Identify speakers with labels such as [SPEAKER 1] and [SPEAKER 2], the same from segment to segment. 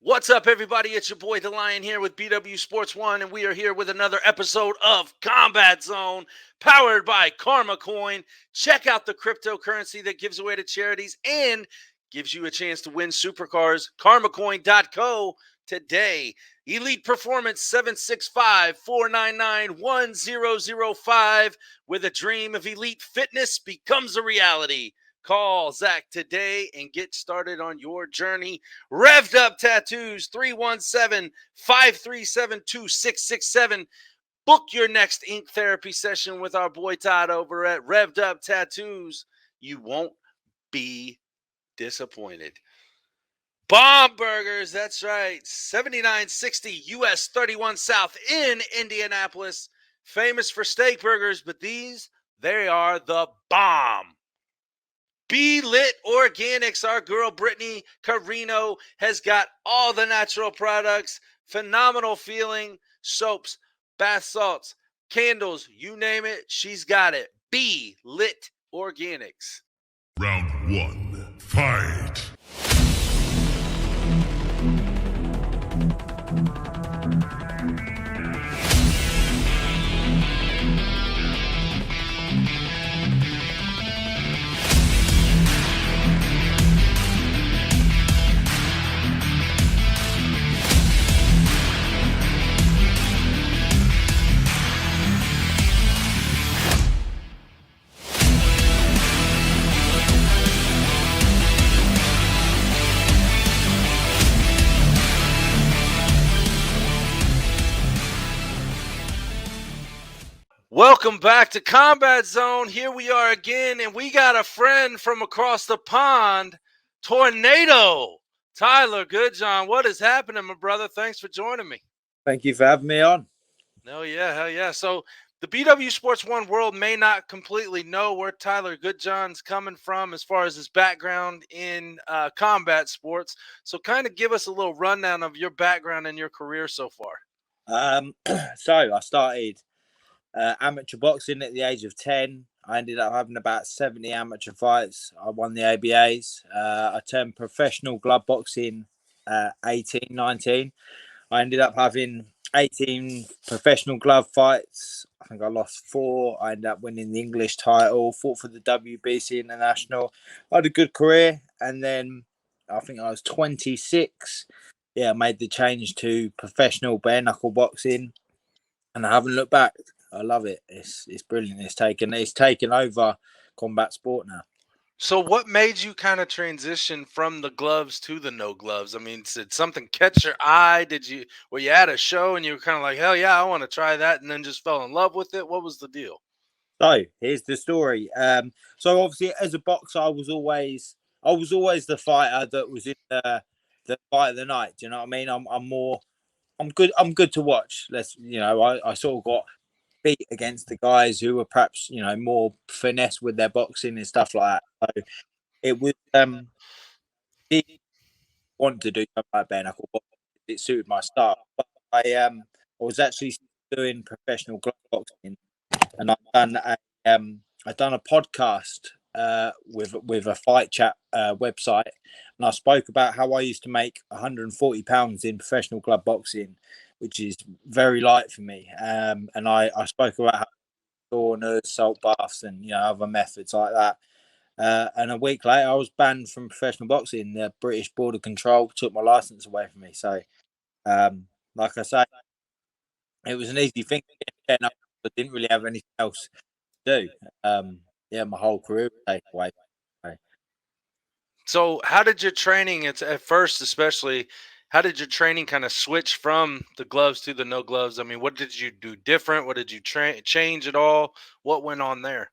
[SPEAKER 1] What's up, everybody? It's your boy DaLion here with BW Sports 1, and we are here with another episode of Combat Zone, powered by Carma Coin. Check out the cryptocurrency that gives away to charities and gives you a chance to win supercars. CarmaCoin.co today. Elite Performance 765-499-1005, where the dream of elite fitness becomes a reality. Call Zach today and get started on your journey. Revved Up Tattoos, 317-537-2667. Book your next ink therapy session with our boy Todd over at Revved Up Tattoos. You won't be disappointed. BaumBurgers, that's right, 7960 US 31 South in Indianapolis. Famous for steak burgers, but they are the bomb. BeeLit Organics, our girl Brittany Carreno has got all the natural products, phenomenal feeling, soaps, bath salts, candles, you name it, she's got it. BeeLit Organics.
[SPEAKER 2] Round one, fight.
[SPEAKER 1] Welcome back to Combat Zone. Here we are again, and we got a friend from across the pond, Tornado. Tyler Goodjohn, what is happening, my brother? Thanks for joining me.
[SPEAKER 3] Thank you for having me on.
[SPEAKER 1] Hell yeah. So the BW Sports 1 world may not completely know where Tyler Goodjohn's coming from as far as his background in combat sports. So kind of give us a little rundown of your background and your career so far.
[SPEAKER 3] So I started amateur boxing at the age of 10. I ended up having about 70 amateur fights. I won the ABAs. I turned professional glove boxing 18, 19. I ended up having 18 professional glove fights. I think I lost 4. I ended up winning the English title, fought for the WBC International. I had a good career. And then I think I was 26. I made the change to professional bare knuckle boxing. And I haven't looked back. I love it. It's brilliant. It's taken over combat sport now.
[SPEAKER 1] So what made you kind of transition from the gloves to the no gloves? I mean, did something catch your eye? Were you at a show and you were kind of like, hell yeah, I want to try that, and then just fell in love with it? What was the deal?
[SPEAKER 3] So here's the story. So obviously as a boxer, I was always the fighter that was in the fight of the night. Do you know what I mean? I'm good to watch. I sort of got beat against the guys who were perhaps, more finesse with their boxing and stuff like that. So it was did want to do something like bare knuckle boxing. It suited my style. But I was actually doing professional glove boxing, and I've done a podcast with a fight chat website, and I spoke about how I used to make £140 in professional glove boxing, which is very light for me. And I spoke about how saunas, salt baths, and other methods like that. And a week later, I was banned from professional boxing. The British Border Control took my license away from me. So, like I say, it was an easy thing. I didn't really have anything else to do. My whole career was taken away.
[SPEAKER 1] So how did your training, at first especially, how did your training kind of switch from the gloves to the no gloves? I mean, what did you do different? What did you change at all? What went on there?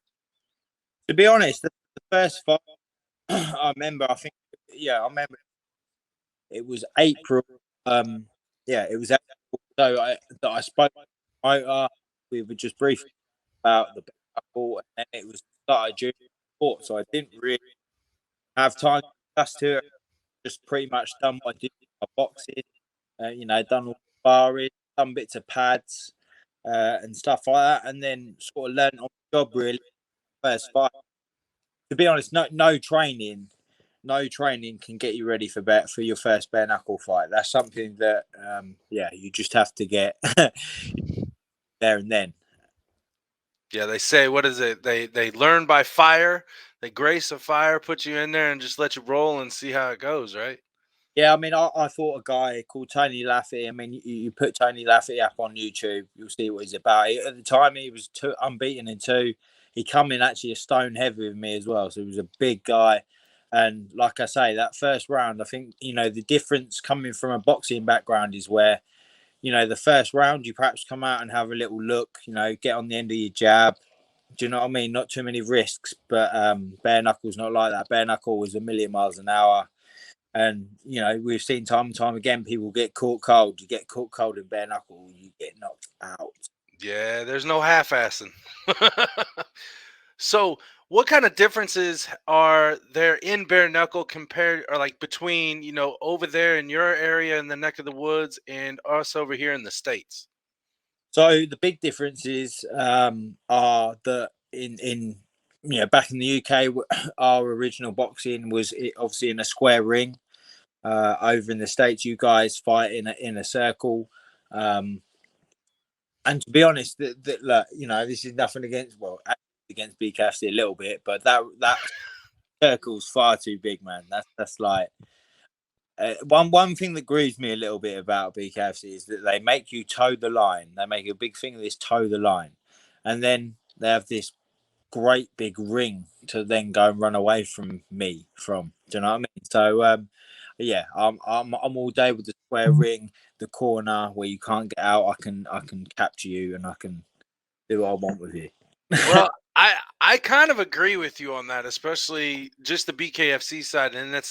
[SPEAKER 3] To be honest, the first fight, I remember it was April. It was April. So I spoke to my promoter. We were just briefly about the battle, and then it was started during the sport. So I didn't really have time to adjust to it. Just pretty much done what I did with my boxing. Done all the sparring, done bits of pads and stuff like that, and then sort of learned on the job really. First fight. To be honest, no training no training can get you ready for your first bare knuckle fight. That's something that you just have to get there and then.
[SPEAKER 1] Yeah, they say, what is it? They learn by fire. They grace of fire, put you in there and just let you roll and see how it goes, right?
[SPEAKER 3] Yeah, I mean, I fought a guy called Tony Laffey. I mean, you put Tony Laffey up on YouTube, you'll see what he's about. At the time, he was unbeaten in 2. He come in actually a stone heavy with me as well, so he was a big guy. And like I say, that first round, I think, the difference coming from a boxing background is where, the first round, you perhaps come out and have a little look, get on the end of your jab. Do you know what I mean? Not too many risks, but bare knuckle's not like that. Bare knuckle was a million miles an hour. And, we've seen time and time again, people get caught cold. You get caught cold in bare knuckle, you get knocked out.
[SPEAKER 1] Yeah, there's no half-assing. So, what kind of differences are there in bare knuckle compared, or like between, over there in your area in the neck of the woods and us over here in the States?
[SPEAKER 3] So the big differences are that in back in the UK, our original boxing was obviously in a square ring. Over in the States, you guys fight in a circle. And to be honest, look, this is nothing against BKFC a little bit, but that circle's far too big, man. That's like one thing that grieves me a little bit about BKFC is that they make you toe the line. They make a big thing of this toe the line, and then they have this great big ring to then go and run away from me from. Do you know what I mean? So yeah, I'm all day with the square ring, the corner where you can't get out. I can capture you and I can do what I want with you.
[SPEAKER 1] Well, I kind of agree with you on that, especially just the BKFC side, and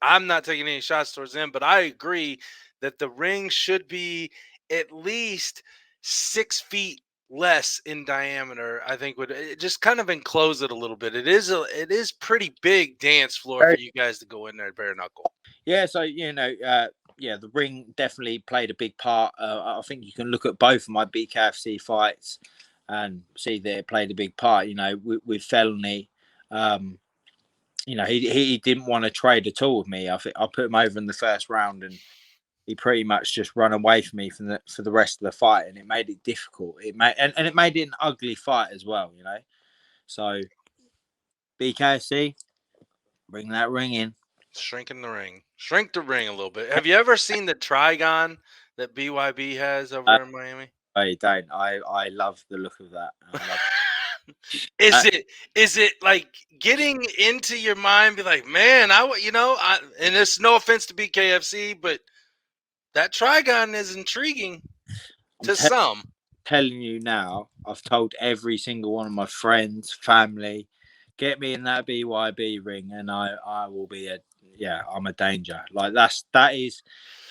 [SPEAKER 1] I'm not taking any shots towards them, but I agree that the ring should be at least 6 feet less in diameter. I think would it just kind of enclose it a little bit. It is pretty big dance floor for you guys to go in there bare knuckle.
[SPEAKER 3] Yeah, so the ring definitely played a big part. I think you can look at both of my BKFC fights and see that it played a big part. With Felony, he didn't want to trade at all with me. I think I put him over in the first round, and he pretty much just run away from me for the rest of the fight, and it made it difficult. It made it an ugly fight as well. So BKFC, bring that ring in.
[SPEAKER 1] Shrinking the ring. Shrink the ring a little bit. Have you ever seen the Trigon that BYB has over in Miami?
[SPEAKER 3] I don't. I love the look of that.
[SPEAKER 1] Is it like getting into your mind? Be like, man, and it's no offense to BKFC, but that Trigon is intriguing to some.
[SPEAKER 3] Telling you now, I've told every single one of my friends, family, get me in that BYB ring, and I will be I'm a danger. Like that is.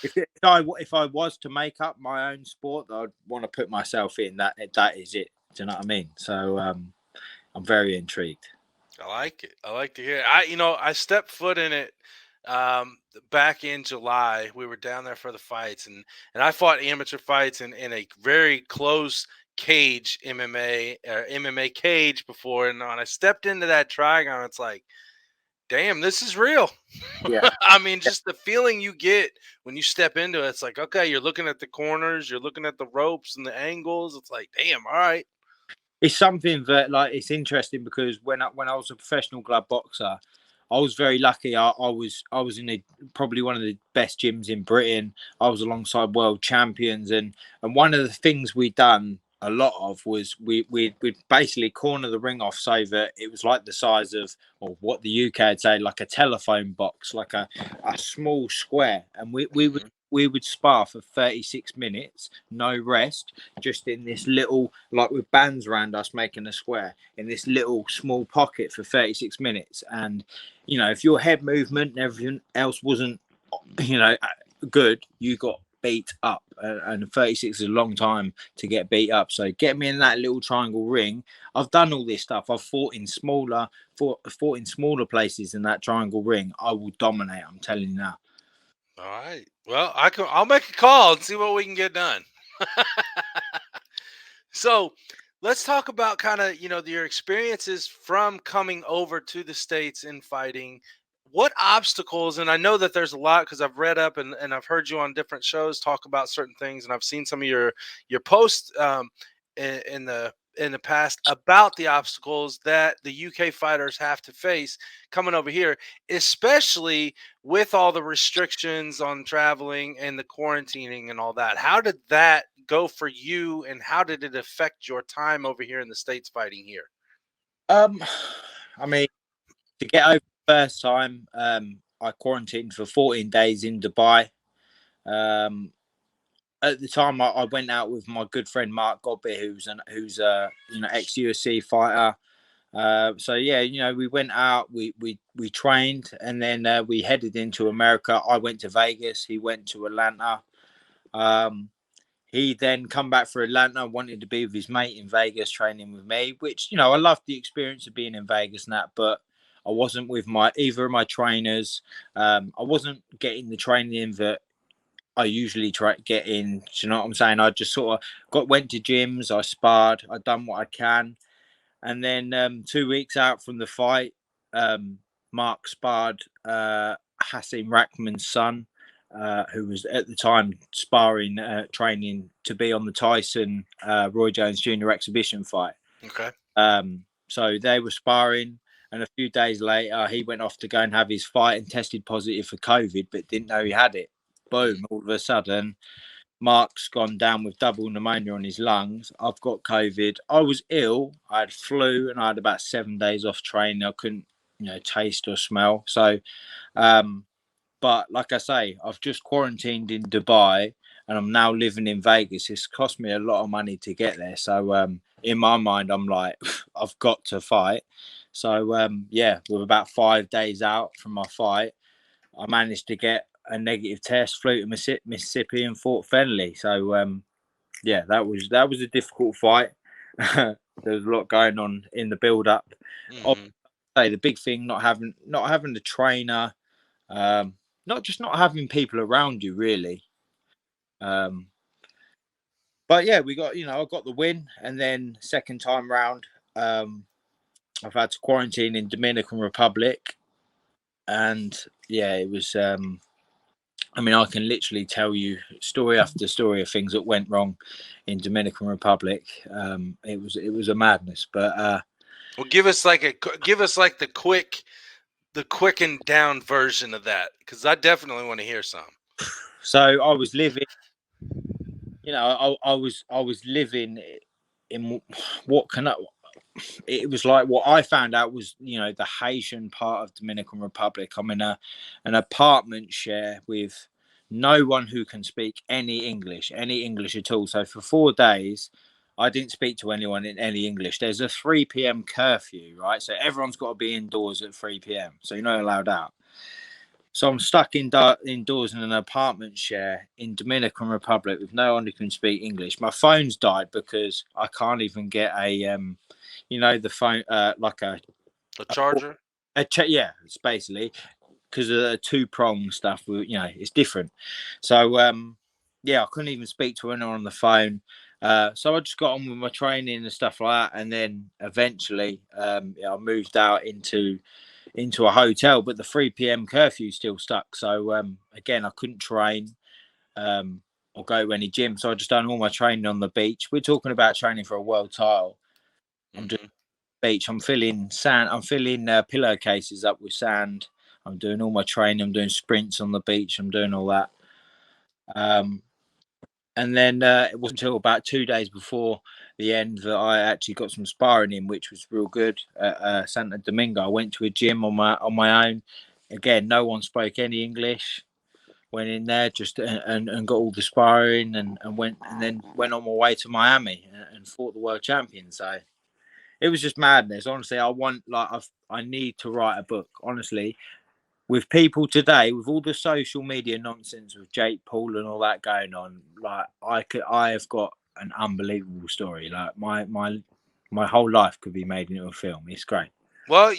[SPEAKER 3] If I was to make up my own sport that I'd want to put myself in, that is it. Do you know what I mean? So I'm very intrigued.
[SPEAKER 1] I like it. I like to hear it. I stepped foot in it back in July. We were down there for the fights, and I fought amateur fights in a very close cage MMA cage before, and when I stepped into that Trigon, it's like, damn, this is real.
[SPEAKER 3] Yeah.
[SPEAKER 1] I mean, just the feeling you get when you step into it, it's like, okay, you're looking at the corners, you're looking at the ropes and the angles. It's like, damn, all right.
[SPEAKER 3] It's something that it's interesting because when I was a professional glove boxer, I was very lucky. I was in probably one of the best gyms in Britain. I was alongside world champions, and one of the things we done a lot of was we'd basically corner the ring off so that it was like the size of, or what the UK would say, like a telephone box, like a small square, and we would spar for 36 minutes, no rest, just in this little, like with bands around us making a square, in this little small pocket for 36 minutes. And, if your head movement and everything else wasn't, good, you got beat up. And 36 is a long time to get beat up. So get me in that little triangle ring. I've done all this stuff. I've fought in smaller places in that triangle ring. I will dominate, I'm telling you now.
[SPEAKER 1] All right. Well, I'll make a call and see what we can get done. So let's talk about kind of, your experiences from coming over to the States in fighting. what obstacles, and I know that there's a lot because I've read up and I've heard you on different shows talk about certain things, and I've seen some of your posts in the past about the obstacles that the UK fighters have to face coming over here, especially with all the restrictions on traveling and the quarantining and all that. How did that go for you, and how did it affect your time over here in the States fighting here?
[SPEAKER 3] I mean, to get over the first time, I quarantined for 14 days in Dubai. At the time, I went out with my good friend Mark Godby, who's a ex UFC fighter. So yeah, we went out, we trained, and then we headed into America. I went to Vegas. He went to Atlanta. He then come back for Atlanta, wanted to be with his mate in Vegas, training with me. Which I loved the experience of being in Vegas and that, but I wasn't with either of my trainers. I wasn't getting the training that I usually get in. Do you know what I'm saying? I just sort of went to gyms, I sparred, I done what I can. And then 2 weeks out from the fight, Mark sparred Hasim Rahman's son, who was at the time sparring, training to be on the Tyson Roy Jones Jr. exhibition fight.
[SPEAKER 1] Okay.
[SPEAKER 3] So they were sparring, and a few days later, he went off to go and have his fight and tested positive for COVID, but didn't know he had it. Boom! All of a sudden, Mark's gone down with double pneumonia on his lungs. I've got COVID. I was ill. I had flu, and I had about 7 days off training. I couldn't, taste or smell. So, but like I say, I've just quarantined in Dubai, and I'm now living in Vegas. It's cost me a lot of money to get there. So, in my mind, I'm like, I've got to fight. So, yeah, with about 5 days out from my fight, I managed to get a negative test, flew to Mississippi and fought Fenley. So yeah, that was a difficult fight. There was a lot going on in the build up.
[SPEAKER 1] Mm-hmm.
[SPEAKER 3] I'll say the big thing, not having a trainer, not having people around you really. But yeah, we got I got the win, and then second time round, I've had to quarantine in Dominican Republic, and yeah, it was. I mean, I can literally tell you story after story of things that went wrong in Dominican Republic. It was a madness, but
[SPEAKER 1] well, give us like the quickened down version of that, because I definitely want to hear some.
[SPEAKER 3] So I was living, I was living in what can I. It was like what I found out was, the Haitian part of Dominican Republic. I'm in an apartment share with no one who can speak any English at all. So for 4 days, I didn't speak to anyone in any English. There's a 3 p.m. curfew, right? So everyone's got to be indoors at 3 p.m. So you're not allowed out. So I'm stuck indoors in an apartment share in Dominican Republic with no one who can speak English. My phone's died because I can't even get a the phone, like a
[SPEAKER 1] charger.
[SPEAKER 3] Yeah, it's basically because of the 2-prong stuff. It's different. So yeah, I couldn't even speak to anyone on the phone. So I just got on with my training and stuff like that, and then eventually, I moved out into a hotel, but the 3 p.m. curfew still stuck. So again, I couldn't train or go to any gym. So I just done all my training on the beach. We're talking about training for a world title. I'm just beach. I'm filling sand. I'm filling pillowcases up with sand. I'm doing all my training. I'm doing sprints on the beach. I'm doing all that. And then it wasn't until about 2 days before the end that I actually got some sparring in, which was real good at Santo Domingo. I went to a gym on my own. Again, no one spoke any English. Went in there just and got all the sparring and went on my way to Miami and fought the world champion. So it was just madness. Honestly, I need to write a book. Honestly, with people today, with all the social media nonsense with Jake Paul and all that going on, like I have got an unbelievable story. Like my whole life could be made into a film. It's great.
[SPEAKER 1] Well,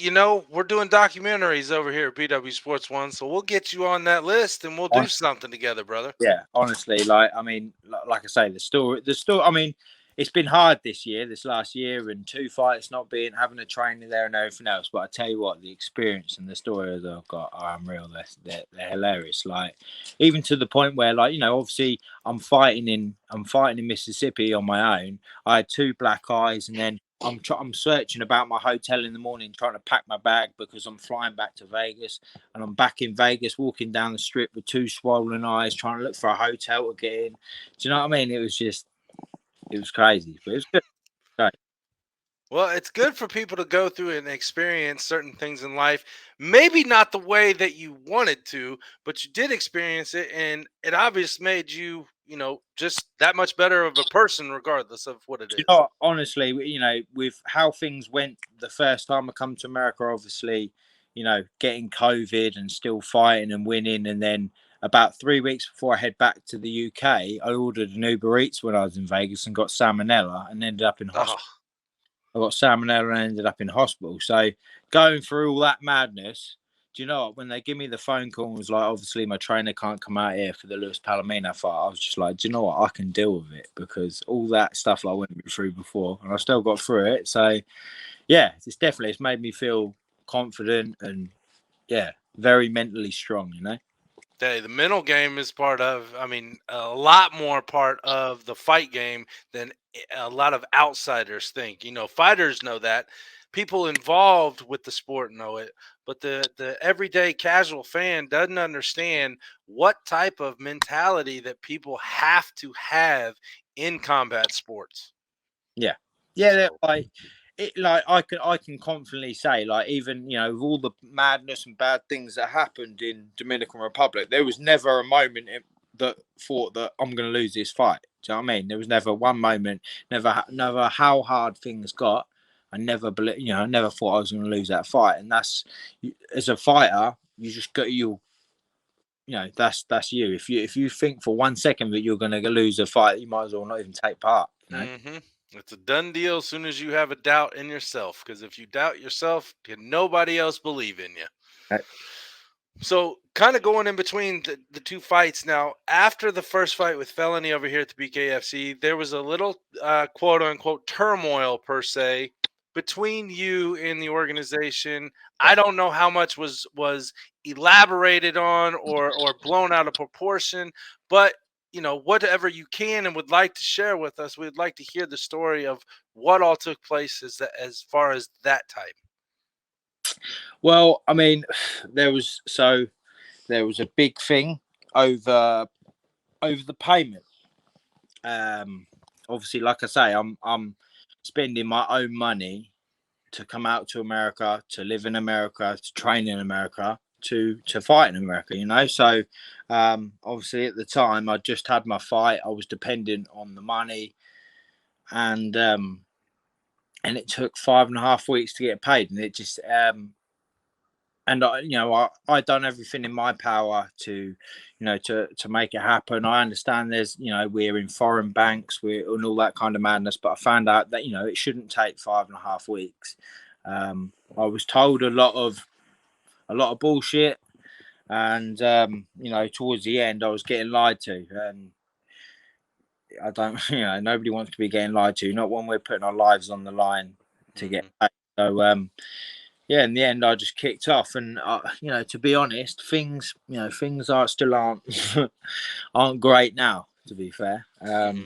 [SPEAKER 1] we're doing documentaries over here at BW Sports One, so we'll get you on that list and we'll do something together, brother.
[SPEAKER 3] Yeah, honestly, like I say, the story. I mean, it's been hard this last year, and 2 fights not having a training there and everything else. But I tell you what, the experience and the stories I've got are unreal. They're hilarious. Like, even to the point where, like, obviously I'm fighting in Mississippi on my own. I had 2 black eyes, and then I'm searching about my hotel in the morning, trying to pack my bag because I'm flying back to Vegas, and I'm back in Vegas, walking down the strip with 2 swollen eyes, trying to look for a hotel to get in. Do you know what I mean? It was crazy, but it was good. Right.
[SPEAKER 1] Well, it's good for people to go through and experience certain things in life. Maybe not the way that you wanted to, but you did experience it, and it obviously made you, just that much better of a person, regardless of what it is.
[SPEAKER 3] Honestly, with how things went the first time I come to America, obviously, getting COVID and still fighting and winning, and then about 3 weeks before I head back to the UK, I ordered an Uber Eats when I was in Vegas and got salmonella and ended up in hospital.
[SPEAKER 1] Oh,
[SPEAKER 3] I got salmonella and ended up in hospital. So going through all that madness, do you know what? When they give me the phone call and was like, obviously my trainer can't come out here for the Lewis Palomino fight, I was just like, do you know what? I can deal with it, because all that stuff I went through before, and I still got through it. So yeah, it's made me feel confident and very mentally strong,
[SPEAKER 1] the mental game is a lot more part of the fight game than a lot of outsiders think. Fighters know that. People involved with the sport know it, but the everyday casual fan doesn't understand what type of mentality that people have to have in combat sports.
[SPEAKER 3] Yeah.
[SPEAKER 1] So,
[SPEAKER 3] I can confidently say, like, even with all the madness and bad things that happened in Dominican Republic, there was never a moment that thought that I'm going to lose this fight. Do you know what I mean? There was never one moment, never how hard things got. I never I never thought I was going to lose that fight. And that's, as a fighter, you just got that's you. If you think for 1 second that you're going to lose a fight, you might as well not even take part.
[SPEAKER 1] It's a done deal as soon as you have a doubt in yourself. Because if you doubt yourself, can nobody else believe in you?
[SPEAKER 3] Right.
[SPEAKER 1] So, kind of going in between the 2 fights now, after the first fight with Felony over here at the BKFC, there was a little quote unquote turmoil, per se, between you and the organization. I don't know how much was elaborated on or blown out of proportion, but whatever you can and would like to share with us, we'd like to hear the story of what all took place as far as that type.
[SPEAKER 3] Well, I mean, there was a big thing over the payment. Obviously, like I say, I'm spending my own money to come out to America, to live in America, to train in America, to fight in America. So obviously at the time I just had my fight. I was dependent on the money, and it took 5.5 weeks to get paid, and it just and I done everything in my power to make it happen. I understand there's we're in foreign banks, we're and all that kind of madness, but I found out that it shouldn't take 5.5 weeks. I was told a lot of bullshit, and towards the end I was getting lied to, and I don't nobody wants to be getting lied to, not when we're putting our lives on the line to get paid. So in the end, I just kicked off, and to be honest, things are still aren't great now. To be fair, but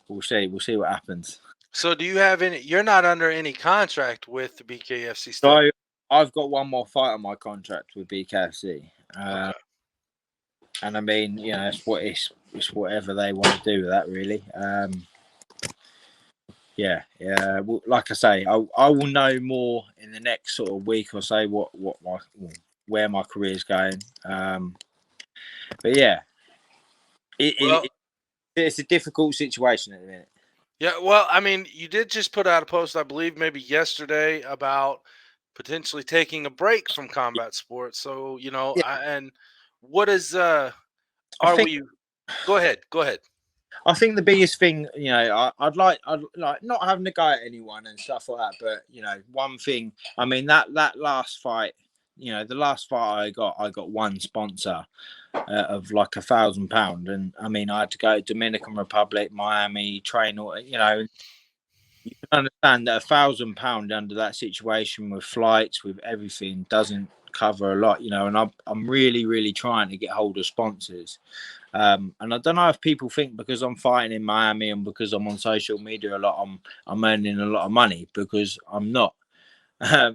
[SPEAKER 3] we'll see what happens.
[SPEAKER 1] So, do you have any? You're not under any contract with the BKFC stuff.
[SPEAKER 3] So I've got one more fight on my contract with BKFC,
[SPEAKER 1] Okay.
[SPEAKER 3] and I mean, it's whatever they want to do with that, really. Like I say, I will know more in the next sort of week or so where my career is going. But yeah, it's a difficult situation at the minute.
[SPEAKER 1] Yeah, well, I mean, you did just put out a post, I believe, maybe yesterday, about potentially taking a break from combat sports. So, and what is Go ahead.
[SPEAKER 3] I think the biggest thing, I'd like not having to go at anyone and stuff like that, but one thing, I mean, that last fight, the last fight I got one sponsor of like £1,000, and I mean I had to go to Dominican Republic, Miami, train, you can understand that £1,000 under that situation with flights, with everything, doesn't cover a lot, and I'm really, really trying to get hold of sponsors. And I don't know if people think because I'm fighting in Miami and because I'm on social media a lot, I'm earning a lot of money, because I'm not. A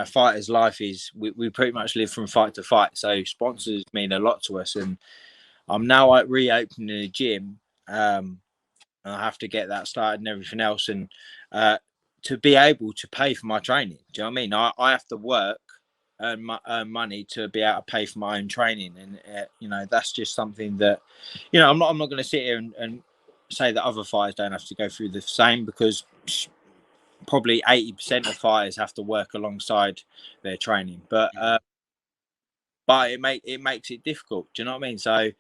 [SPEAKER 3] fighter's life is we pretty much live from fight to fight. So sponsors mean a lot to us, and I'm now reopening a gym. I have to get that started and everything else, and to be able to pay for my training. Do you know what I mean? I have to work, earn money to be able to pay for my own training, and that's just something that, I'm not going to sit here and say that other fighters don't have to go through the same, because probably 80% of fighters have to work alongside their training, but it makes it difficult. Do you know what I mean? So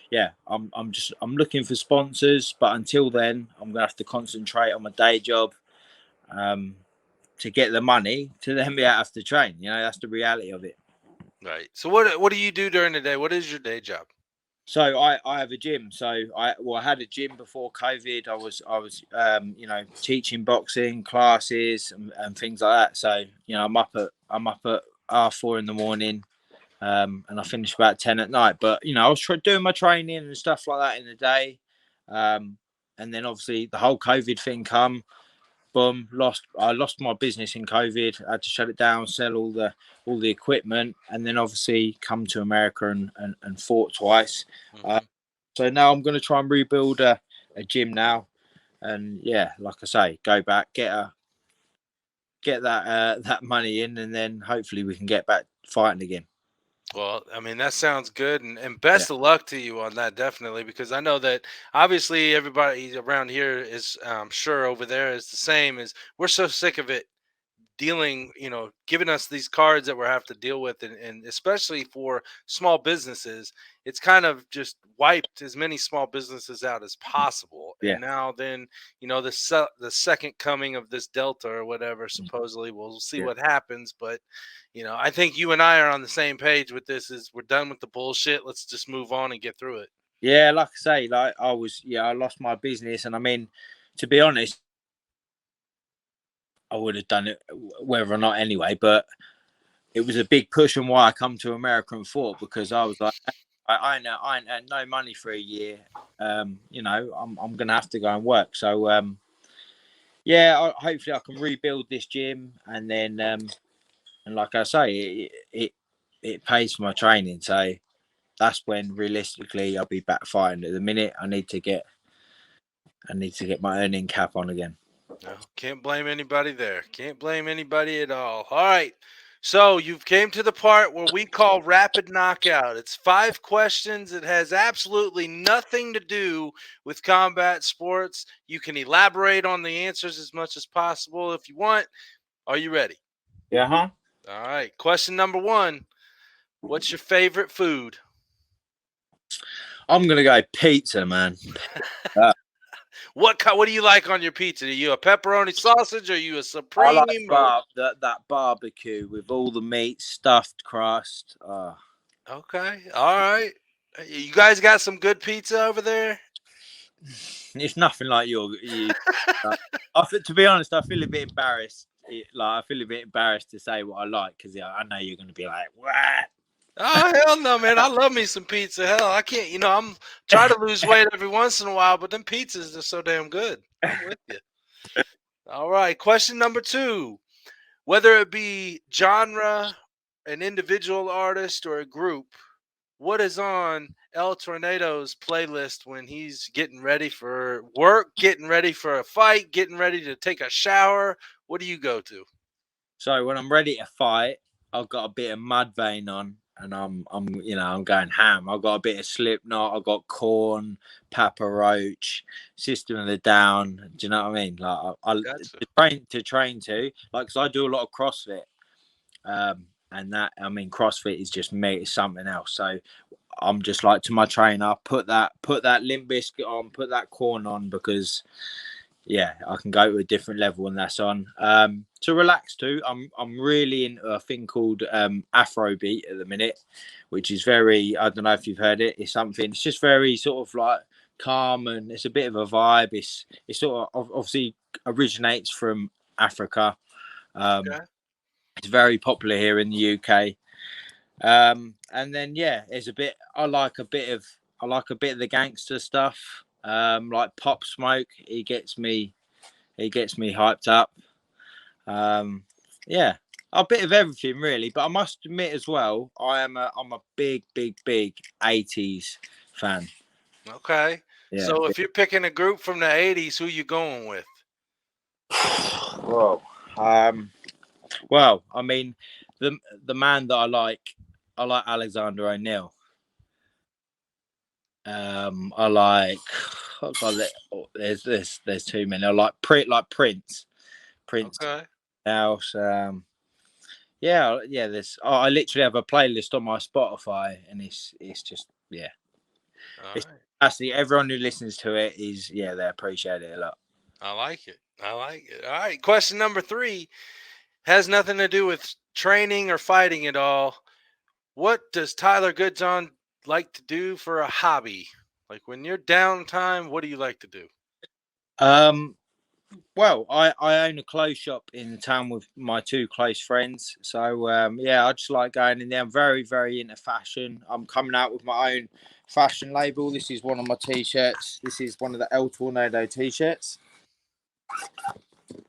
[SPEAKER 3] yeah, I'm looking for sponsors, but until then I'm gonna have to concentrate on my day job, to get the money to then be able to train. That's the reality of it.
[SPEAKER 1] Right. So what do you do during the day? What is your day job?
[SPEAKER 3] So I have a gym. So I had a gym before COVID. I was teaching boxing classes and things like that. So I'm up at half 4 in the morning, and I finish about 10 at night. But I was doing my training and stuff like that in the day, and then obviously the whole COVID thing come. Boom, I lost my business in COVID. I had to shut it down, sell all the equipment, and then obviously come to America and fought twice.
[SPEAKER 1] Mm-hmm.
[SPEAKER 3] So now I'm going to try and rebuild a gym now, and yeah, like I say, go back, get that money in, and then hopefully we can get back fighting again.
[SPEAKER 1] Well, I mean, that sounds good, and best of luck to you on that, definitely, because I know that obviously everybody around here is, I'm sure over there is the same. As we're so sick of it dealing, giving us these cards that we have to deal with, and especially for small businesses, it's kind of just wiped as many small businesses out as possible.
[SPEAKER 3] Yeah.
[SPEAKER 1] And now then, the second coming of this Delta or whatever, supposedly, we'll see what happens. But I think you and I are on the same page with this. Is we're done with the bullshit. Let's just move on and get through it.
[SPEAKER 3] Yeah, like I say, I lost my business, and I mean, to be honest, I would have done it whether or not anyway, but it was a big push on why I come to America and fought, because I was like, I ain't had no money for a year. I'm gonna have to go and work. So hopefully I can rebuild this gym, and then and like I say, it pays for my training. So that's when realistically I'll be back fighting. At the minute, I need to get my earning cap on again.
[SPEAKER 1] No, can't blame anybody there. Can't blame anybody at all. All right. So you've came to the part where we call rapid knockout. It's 5 questions. It has absolutely nothing to do with combat sports. You can elaborate on the answers as much as possible if you want. Are you ready?
[SPEAKER 3] Yeah, huh?
[SPEAKER 1] All right. Question number 1. What's your favorite food?
[SPEAKER 3] I'm gonna go pizza, man.
[SPEAKER 1] What do you like on your pizza? Are you a pepperoni sausage? Or are you a
[SPEAKER 3] I
[SPEAKER 1] supreme?
[SPEAKER 3] like that barbecue with all the meat, stuffed crust.
[SPEAKER 1] Okay. All right. You guys got some good pizza over there?
[SPEAKER 3] It's nothing like you. To be honest, I feel a bit embarrassed. I feel a bit embarrassed to say what I like, because I know you're going to be like, "What?"
[SPEAKER 1] Oh, hell no, man. I love me some pizza. Hell, I can't, I'm trying to lose weight every once in a while, but them pizzas are so damn good. I'm with you. All right. Question number 2. Whether it be genre, an individual artist, or a group, what is on El Tornado's playlist when he's getting ready for work, getting ready for a fight, getting ready to take a shower? What do you go to?
[SPEAKER 3] So when I'm ready to fight, I've got a bit of Mudvayne on, and I'm going ham. I've got a bit of Slipknot. I've got Corn, Papa Roach, System of the Down. Do you know what I mean? Like to train to, like, because I do a lot of CrossFit, and that, I mean, CrossFit is just me. It's something else. So I'm just like, to my trainer, put that Limp Bizkit on, put that Corn on, because yeah, I can go to a different level when that's on. To relax to, I'm really into a thing called Afrobeat at the minute, which is very, I don't know if you've heard it. It's something. It's just very sort of like calm, and it's a bit of a vibe. It's sort of obviously originates from Africa.
[SPEAKER 1] Okay.
[SPEAKER 3] It's very popular here in the UK. And then yeah, there's a bit. I like a bit of the gangster stuff. Like Pop Smoke. He gets me hyped up. Yeah, a bit of everything really. But I must admit as well, I'm a big 80s fan.
[SPEAKER 1] Okay.
[SPEAKER 3] Yeah.
[SPEAKER 1] So if you're picking a group from the 80s, who you going with?
[SPEAKER 3] Whoa. Well, I mean, the man that I like Alexander O'Neill. I like. There's too many. I like Prince.
[SPEAKER 1] Okay.
[SPEAKER 3] House. Yeah. There's. I literally have a playlist on my Spotify, and it's just yeah.
[SPEAKER 1] All
[SPEAKER 3] It's
[SPEAKER 1] right.
[SPEAKER 3] actually everyone who listens to it is they appreciate it a lot.
[SPEAKER 1] I like it. I like it. All right. Question number 3 has nothing to do with training or fighting at all. What does Tyler Goodjohn like to do for a hobby? Like when you're downtime, what do you like to do?
[SPEAKER 3] Well, I own a clothes shop in town with my 2 close friends. So yeah, I just like going in there. I'm very into fashion. I'm coming out with my own fashion label. This is one of my t-shirts. This is one of the El Tornado t-shirts.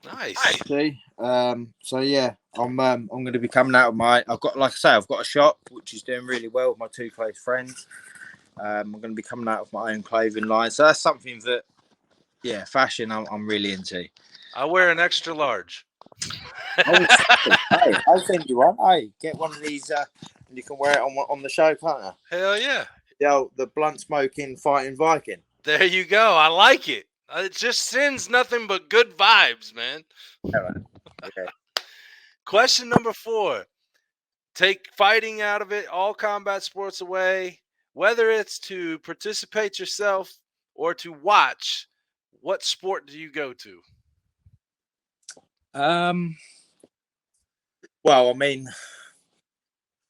[SPEAKER 1] Nice.
[SPEAKER 3] See, so yeah, I'm going to be coming out of I've got, like I say, I've got a shop which is doing really well with my 2 close friends. I'm going to be coming out of my own clothing line. So that's something that, yeah, fashion I'm really into.
[SPEAKER 1] I wear an extra large.
[SPEAKER 3] Hey, I'll send you one. Hey, get one of these, and you can wear it on the show, can't you?
[SPEAKER 1] Hell yeah.
[SPEAKER 3] The blunt smoking fighting Viking.
[SPEAKER 1] There you go. I like it. It just sends nothing but good vibes, man.
[SPEAKER 3] Okay.
[SPEAKER 1] Question number 4. Take fighting out of it, all combat sports away, whether it's to participate yourself or to watch. What sport do you go to?
[SPEAKER 3] Well, I mean,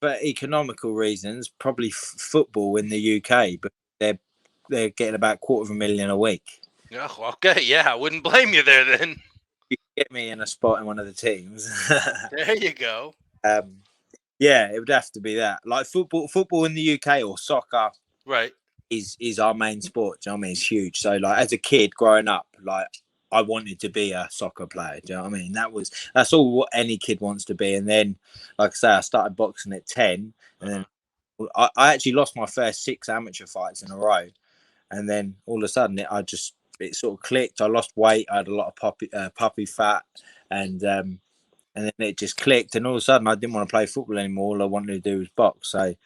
[SPEAKER 3] for economical reasons, probably football in the UK, but they're getting about $250,000 a week.
[SPEAKER 1] Oh, okay, yeah, I wouldn't blame you there then.
[SPEAKER 3] You can get me in a spot in one of the teams.
[SPEAKER 1] There you go.
[SPEAKER 3] Yeah, it would have to be that. Like football in the UK or soccer,
[SPEAKER 1] Right.
[SPEAKER 3] is our main sport. Do you know what I mean? It's huge. So like as a kid growing up, like I wanted to be a soccer player. Do you know what I mean? That's all what any kid wants to be. And then, like I say, I started boxing at 10, and then I actually lost my first 6 amateur fights in a row. And then all of a sudden, it sort of clicked. I lost weight. I had a lot of puppy fat, and then it just clicked. And all of a sudden, I didn't want to play football anymore. All I wanted to do was box. So,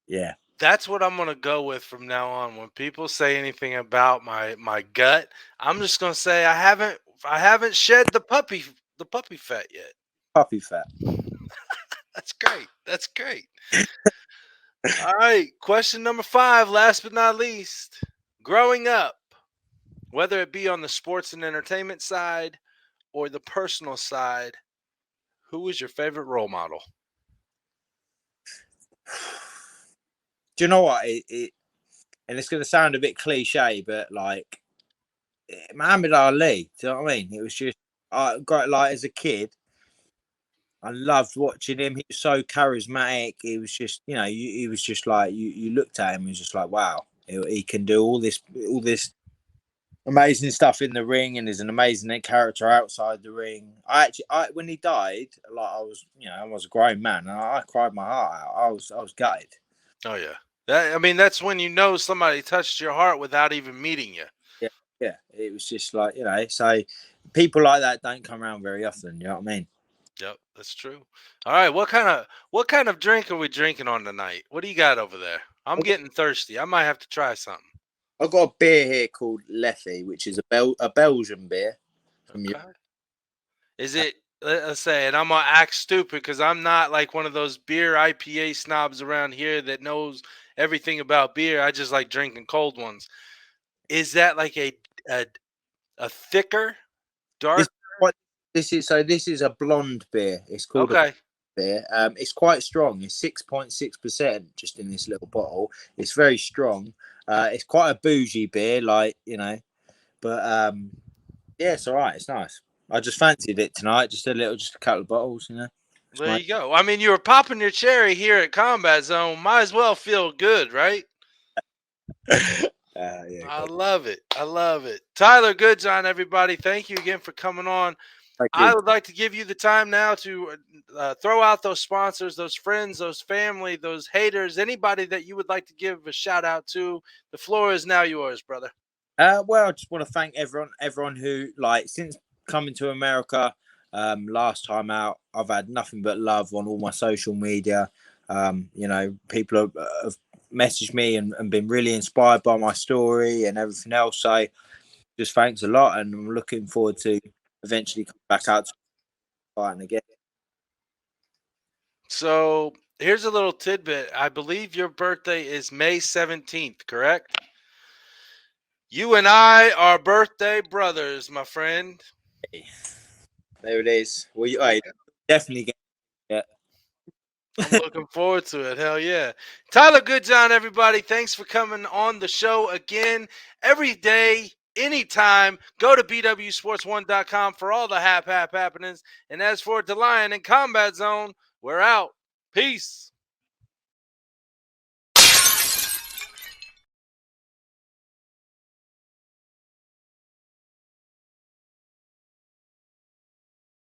[SPEAKER 3] yeah.
[SPEAKER 1] That's what I'm gonna go with from now on. When people say anything about my gut, I'm just gonna say I haven't shed the puppy fat yet.
[SPEAKER 3] Puppy fat.
[SPEAKER 1] That's great. That's great. All right. Question number 5, last but not least. Growing up, whether it be on the sports and entertainment side or the personal side, who was your favorite role model?
[SPEAKER 3] Do you know what? And it's going to sound a bit cliche, but like Muhammad Ali. Do you know what I mean? It was just I got like as a kid, I loved watching him. He was so charismatic. He was just, he was just like you looked at him and was just like, wow, he can do all this amazing stuff in the ring, and is an amazing character outside the ring. I when he died, like I was a grown man, and I cried my heart out. I was gutted.
[SPEAKER 1] Oh yeah. That's when you know somebody touched your heart without even meeting you.
[SPEAKER 3] Yeah. It was just like, so people like that don't come around very often. You know what I mean?
[SPEAKER 1] Yep, that's true. All right, what kind of drink are we drinking on tonight? What do you got over there? I'm getting thirsty. I might have to try something.
[SPEAKER 3] I've got a beer here called Leffy, which is a Belgian beer.
[SPEAKER 1] Okay. Is it? Let's say, and I'm gonna act stupid because I'm not like one of those beer IPA snobs around here that knows everything about beer. I just like drinking cold ones. Is that like a A thicker,
[SPEAKER 3] This,
[SPEAKER 1] dark.
[SPEAKER 3] this is a blonde beer. It's called a
[SPEAKER 1] Okay.
[SPEAKER 3] beer. It's quite strong. It's 6.6% just in this little bottle. It's very strong. It's quite a bougie beer, like, you know, but yeah, it's all right. It's nice. I just fancied it tonight. Just a couple of bottles, you know.
[SPEAKER 1] There you go. I mean, you were popping your cherry here at Combat Zone. Might as well feel good, right?
[SPEAKER 3] Yeah,
[SPEAKER 1] I love it. I love it. Tyler Goodjohn, everybody, thank you again for coming on.
[SPEAKER 3] thank
[SPEAKER 1] I
[SPEAKER 3] you.
[SPEAKER 1] would like to give you the time now to throw out those sponsors, those friends, those family, those haters, anybody that you would like to give a shout out to. The floor is now yours, brother.
[SPEAKER 3] Well, I just want to thank everyone who, like, since coming to America, last time out, I've had nothing but love on all my social media. You know, people have messaged me and been really inspired by my story and everything else. So just thanks a lot, and I'm looking forward to eventually come back out to fighting again.
[SPEAKER 1] So here's a little tidbit. I believe your birthday is May 17th, correct? You and I are birthday brothers, my friend.
[SPEAKER 3] There it is. Well, definitely get it.
[SPEAKER 1] I'm looking forward to it. Hell yeah. Tyler Goodjohn, everybody. Thanks for coming on the show again. Every day, anytime, go to BWSPORTS1.com for all the happenings. And as for DaLion and Combat Zone, we're out. Peace.